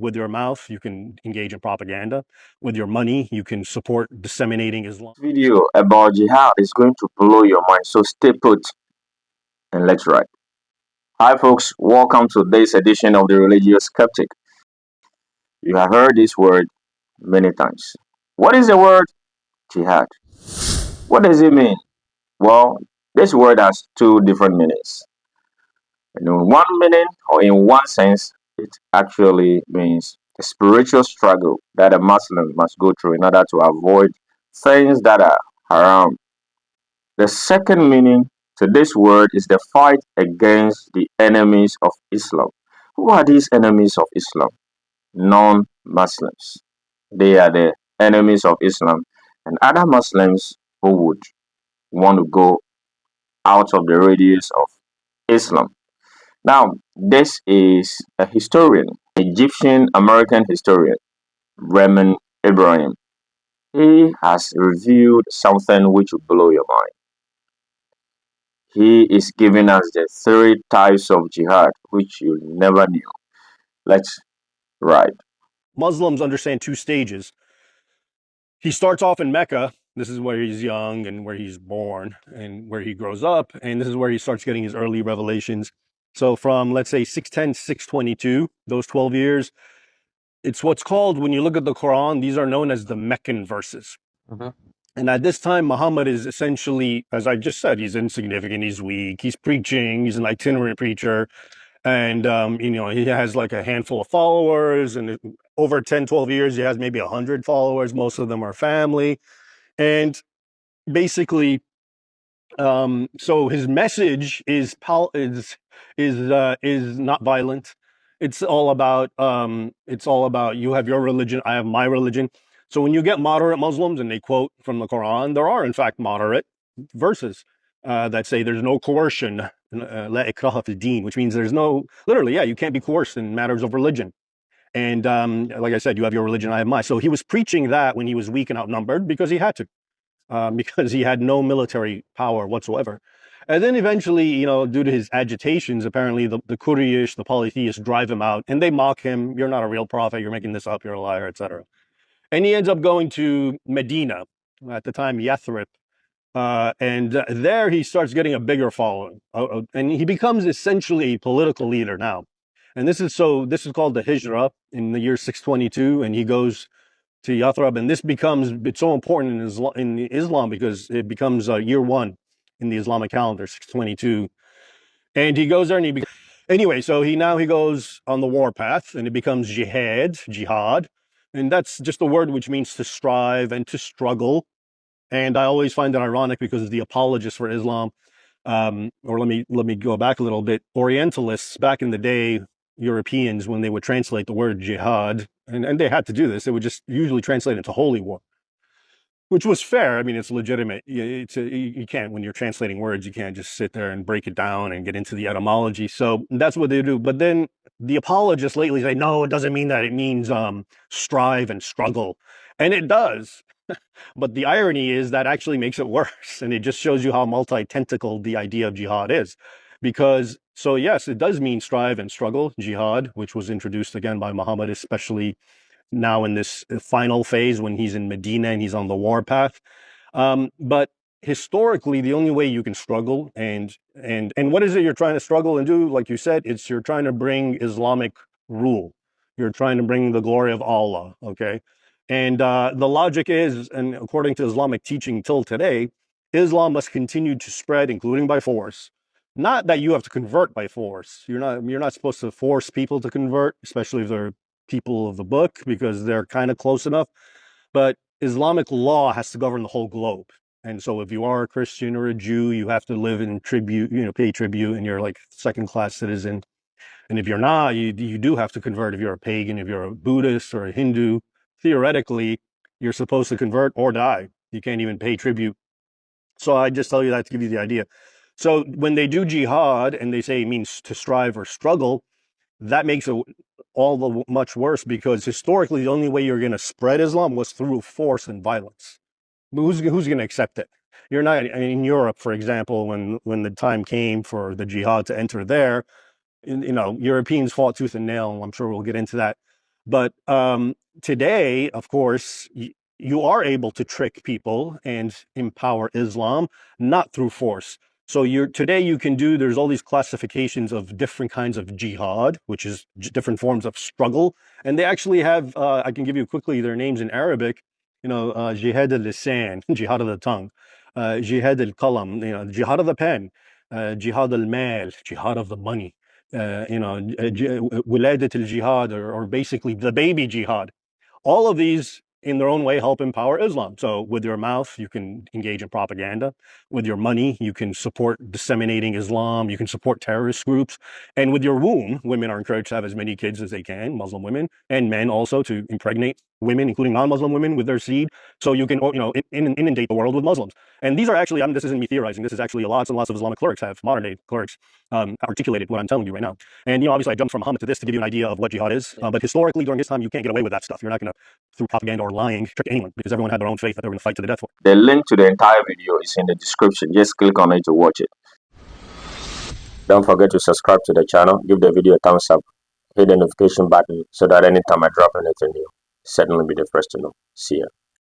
With your mouth, you can engage in propaganda. With your money, you can support disseminating Islam. Video about jihad is going to blow your mind, so stay put and let's ride. Hi, folks, welcome to this edition of The Religious Skeptic. You have heard this word many times. What is the word jihad? What does it mean? Well, this word has two different meanings. In one meaning, or in one sense, it actually means a spiritual struggle that a Muslim must go through in order to avoid things that are haram. The second meaning to this word is the fight against the enemies of Islam. Who are these enemies of Islam? Non Muslims. They are the enemies of Islam and other Muslims who would want to go out of the radius of Islam. Now, this is a historian, Egyptian American historian, Raymond Ibrahim. He has revealed something which will blow your mind. He is giving us the three types of jihad, which you never knew. Let's ride. Muslims understand two stages. He starts off in Mecca. This is where he's young and where he's born and where he grows up. And this is where he starts getting his early revelations. So from, let's say, 610 to 622, those 12 years, it's what's called, when you look at the Quran, these are known as the Meccan verses. And at this time, Muhammad is essentially, as I just said, he's insignificant, he's weak, he's preaching, he's an itinerant preacher. And, he has like a handful of followers, and over 10, 12 years, he has maybe 100 followers. Most of them are family. And basically, so his message is not violent. It's all about you have your religion, I have my religion. So when you get moderate Muslims and they quote from the Quran, there are in fact moderate verses that say there's no coercion, la ikraha fi din, which means there's no, literally, yeah, you can't be coerced in matters of religion. And like I said, you have your religion, I have mine. So he was preaching that when he was weak and outnumbered because he had to, because he had no military power whatsoever. And then eventually, due to his agitations, apparently the Quraysh, the polytheists, drive him out and they mock him. You're not a real prophet. You're making this up. You're a liar, etc. And he ends up going to Medina, at the time Yathrib. And there he starts getting a bigger following. And he becomes essentially a political leader now. And this is called the Hijrah in the year 622. And he goes to Yathrib, and it's so important in Islam because it becomes year one in the Islamic calendar, 622. And he goes there and anyway, so he goes on the war path, and it becomes jihad. And that's just a word which means to strive and to struggle. And I always find it ironic because the apologists for Islam, or let me go back a little bit, Orientalists back in the day, Europeans, when they would translate the word jihad, and they had to do this, they would just usually translate it to holy war, which was fair. I mean, it's legitimate. You can't, when you're translating words, you can't just sit there and break it down and get into the etymology. So that's what they do. But then the apologists lately say, no, it doesn't mean that. It means strive and struggle. And it does. But the irony is that actually makes it worse. And it just shows you how multi-tentacled the idea of jihad is. Because, so yes, it does mean strive and struggle, jihad, which was introduced again by Muhammad, especially now in this final phase when he's in Medina and he's on the war path. But historically, the only way you can struggle and what is it you're trying to struggle and do? Like you said, you're trying to bring Islamic rule. You're trying to bring the glory of Allah, okay? And the logic is, and according to Islamic teaching till today, Islam must continue to spread, including by force. Not that you have to convert by force. You're not supposed to force people to convert, especially if they're people of the book, because they're kind of close enough. But Islamic law has to govern the whole globe. And so if you are a Christian or a Jew, you have to live in tribute, pay tribute, and you're like second-class citizen. And if you're not, you do have to convert. If you're a pagan, if you're a Buddhist or a Hindu, theoretically, you're supposed to convert or die. You can't even pay tribute. So I just tell you that to give you the idea. So when they do jihad and they say it means to strive or struggle, that makes it all the much worse, because historically the only way you're going to spread Islam was through force and violence. But who's going to accept it? You're not in Europe, for example, when the time came for the jihad to enter there. Europeans fought tooth and nail. I'm sure we'll get into that. But today, of course, you are able to trick people and empower Islam, not through force. So today you can do, there's all these classifications of different kinds of jihad, which is different forms of struggle. And they actually have, I can give you quickly their names in Arabic, jihad al-lisan, jihad of the tongue, jihad al-qalam, jihad of the pen, jihad al-mal, jihad of the money, wiladat al-jihad, or basically the baby jihad. All of these in their own way help empower Islam. So with your mouth, you can engage in propaganda. With your money, you can support disseminating Islam. You can support terrorist groups. And with your womb, women are encouraged to have as many kids as they can, Muslim women, and men also to impregnate women, including non-Muslim women, with their seed. So you can, inundate the world with Muslims. And these are actually, this isn't me theorizing. This is actually lots and lots of Islamic clerics modern day clerics, articulated what I'm telling you right now. And, obviously I jumped from Muhammad to this to give you an idea of what jihad is. But historically, during his time, you can't get away with that stuff. You're not going to, through propaganda or lying, trick anyone, because everyone had their own faith that they were going to fight to the death for. The link to the entire video is in the description. Just click on it to watch it. Don't forget to subscribe to the channel, give the video a thumbs up, hit the notification button so that anytime I drop anything new, certainly be the first to know. See ya.